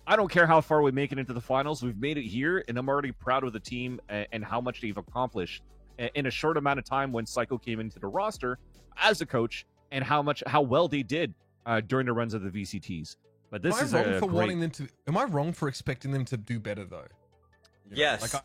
I don't care how far we make it into the finals. We've made it here, and I'm already proud of the team and how much they've accomplished in a short amount of time when Psycho came into the roster as a coach, and how well they did during the runs of the VCTs. But this is wrong for wanting them to. Am I wrong for expecting them to do better though? Yes. Like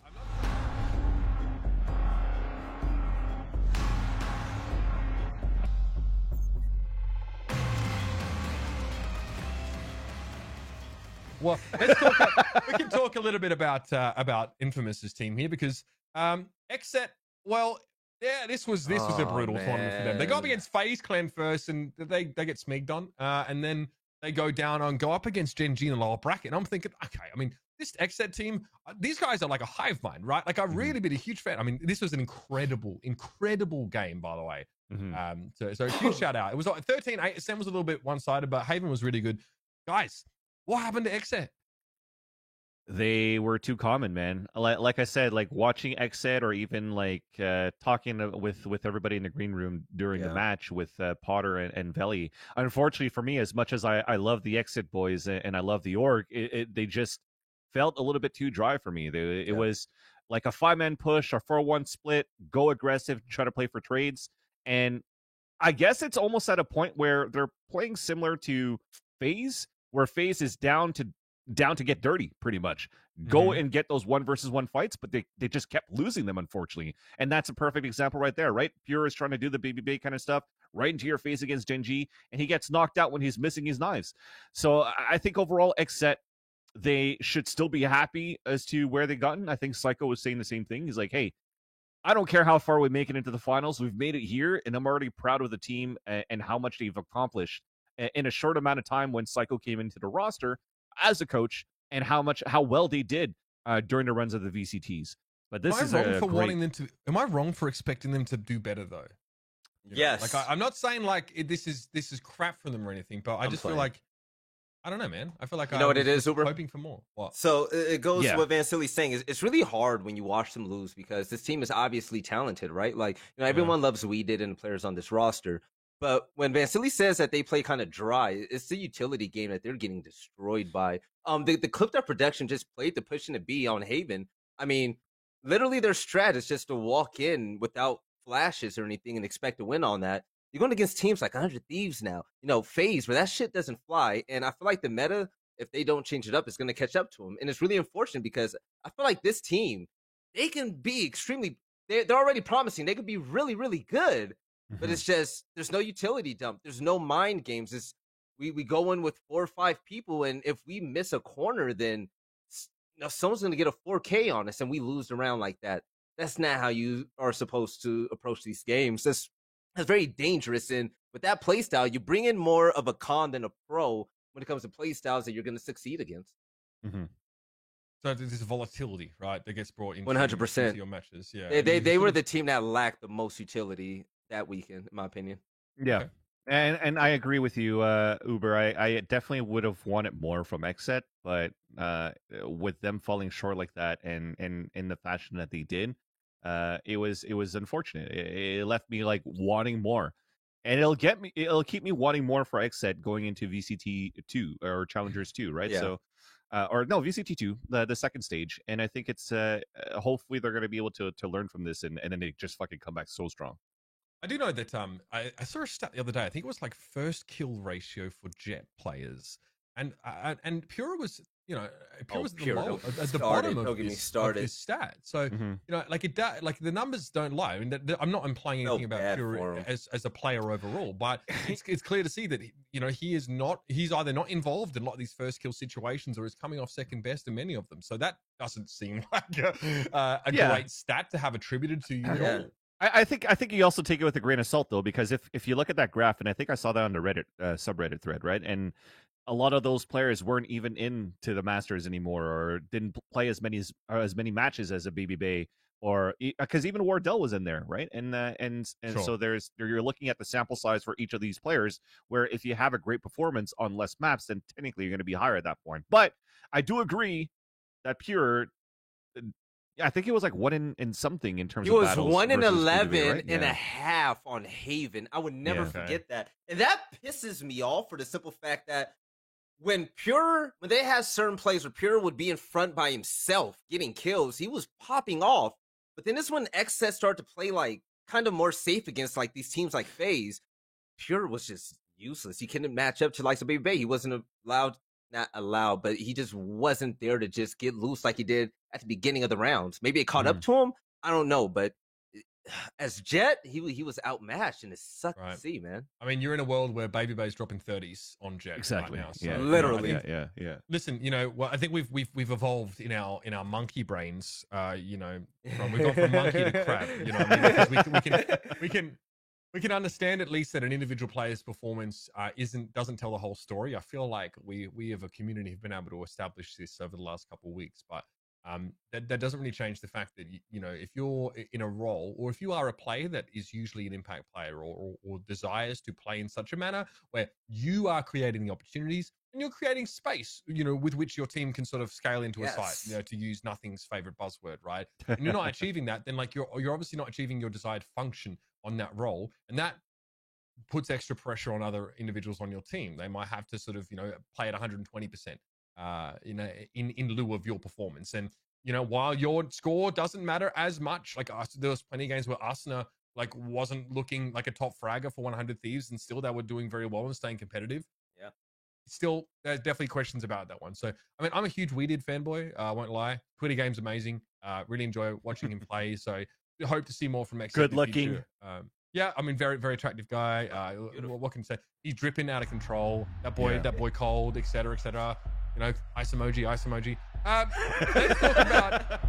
well, let's talk. We can talk a little bit about Infamous's team here because Xset. Well, yeah, this was a brutal tournament for them. They go up against FaZe Clan first, and they get smegged on, and then they go up against Gen G in the lower bracket. And I'm thinking, okay, I mean, this Xset team, these guys are like a hive mind, right? Like I've really been a huge fan. I mean, this was an incredible game, by the way. So huge shout out. It was like 13-8. Sam was a little bit one-sided, but Haven was really good. Guys, what happened to Xset? They were too common, man. Like I said, like watching Xset or even like talking with everybody in the green room during the match with Potter and Veli. Unfortunately for me, as much as I love the Xset boys and I love the org, they just felt a little bit too dry for me. It was like a 5-man push, a 4-1 split, go aggressive, try to play for trades. And I guess it's almost at a point where they're playing similar to FaZe, where FaZe is down to get dirty, pretty much. Go and get those 1v1 fights, but they just kept losing them, unfortunately. And that's a perfect example right there, right? Pure is trying to do the Baby Bay kind of stuff right into your face against Gen G, and he gets knocked out when he's missing his knives. So I think overall, Xset, they should still be happy as to where they've gotten. I think Psycho was saying the same thing. He's like, hey, I don't care how far we make it into the finals. We've made it here, and I'm already proud of the team and how much they've accomplished in a short amount of time when Psycho came into the roster as a coach, and how well they did during the runs of the VCTs. But this is wanting them to. Am I wrong for expecting them to do better though? Yes. Like I'm not saying like this is crap for them or anything, but I just feel like I don't know, man. I feel like what it is, Uber? Hoping for more. What? So it goes to what Vansili's saying. It's really hard when you watch them lose because this team is obviously talented, right? Like everyone loves We Did and the players on this roster. But when Vansili says that they play kind of dry, it's the utility game that they're getting destroyed by. The clip that production just played to push in a B on Haven. I mean, literally their strat is just to walk in without flashes or anything and expect to win on that. You're going against teams like 100 Thieves now, FaZe, where that shit doesn't fly. And I feel like the meta, if they don't change it up, is going to catch up to them. And it's really unfortunate because I feel like this team, they can be they're already promising. They could be really, really good. But it's just, there's no utility dump. There's no mind games. We go in with 4 or 5 people, and if we miss a corner, then someone's going to get a 4K on us, and we lose the round like that. That's not how you are supposed to approach these games. That's very dangerous. And with that playstyle, you bring in more of a con than a pro when it comes to playstyles that you're going to succeed against. So there's volatility, right, that gets brought into 100% your matches. Yeah, they were the team that lacked the most utility that weekend, in my opinion. Yeah. Okay. And I agree with you, Uber. I definitely would have wanted more from Xset, but with them falling short like that and in the fashion that they did, it was unfortunate. It left me like wanting more, and it'll keep me wanting more for Xset going into VCT 2 or Challengers 2, right? Yeah. So, or no, VCT 2, the second stage, and I think it's hopefully they're going to be able to learn from this, and then they just fucking come back so strong. I do know that I saw a stat the other day. I think it was like first kill ratio for Jet players, and Pure was Pure was at the bottom of this stat. So like the numbers don't lie. I mean, I'm not implying anything about Pure as a player overall, but it's clear to see that he's either not involved in a lot of these first kill situations or is coming off second best in many of them. So that doesn't seem like a great stat to have attributed to you. I think you also take it with a grain of salt though, because if you look at that graph, and I think I saw that on the Reddit subreddit thread, right? And a lot of those players weren't even into the Masters anymore, or didn't play as many matches as a Baby Bay, or because even Wardell was in there, right? And so you're looking at the sample size for each of these players, where if you have a great performance on less maps, then technically you're going to be higher at that point. But I do agree that Pure, I think it was like 1 in something in terms of battles. It was 1 in 11 right? and a half on Haven. I would never forget that. And that pisses me off for the simple fact that when they had certain plays where Pure would be in front by himself getting kills, he was popping off. But then this when Xset started to play like kind of more safe against like these teams like FaZe, Pure was just useless. He couldn't match up to like Baby Bay. He wasn't not allowed, but he just wasn't there to just get loose like he did at the beginning of the rounds. Maybe it caught up to him. I don't know, but as Jett, he was outmatched, and it sucked to see, man. I mean, you're in a world where Baby Bay's dropping 30s on Jett exactly right now. So, yeah, literally. Yeah. Listen, well, I think we've evolved in our monkey brains. We've gone from monkey to crab. You know what I mean? Because we can understand at least that an individual player's performance doesn't tell the whole story. I feel like we as a community have been able to establish this over the last couple of weeks, but that doesn't really change the fact that if you're in a role, or if you are a player that is usually an impact player or desires to play in such a manner where you are creating the opportunities and you're creating space, with which your team can sort of scale into a site, to use Nothing's favorite buzzword, right? And you're not achieving that, then like you're obviously not achieving your desired function on that role, and that puts extra pressure on other individuals on your team. They might have to sort of play at 120%. In lieu of your performance. And while your score doesn't matter as much, like there was plenty of games where Asuna like wasn't looking like a top fragger for 100 Thieves, and still they were doing very well and staying competitive. Yeah, still there's definitely questions about that one. So I mean, I'm a huge WeDid fanboy, I won't lie. Twitter game's amazing. Really enjoy watching him play, so hope to see more from Xset. Good looking. Yeah, I mean, very, very attractive guy. What can you say? He's dripping out of control. That boy cold, etc., etc. Ice emoji. Let's talk about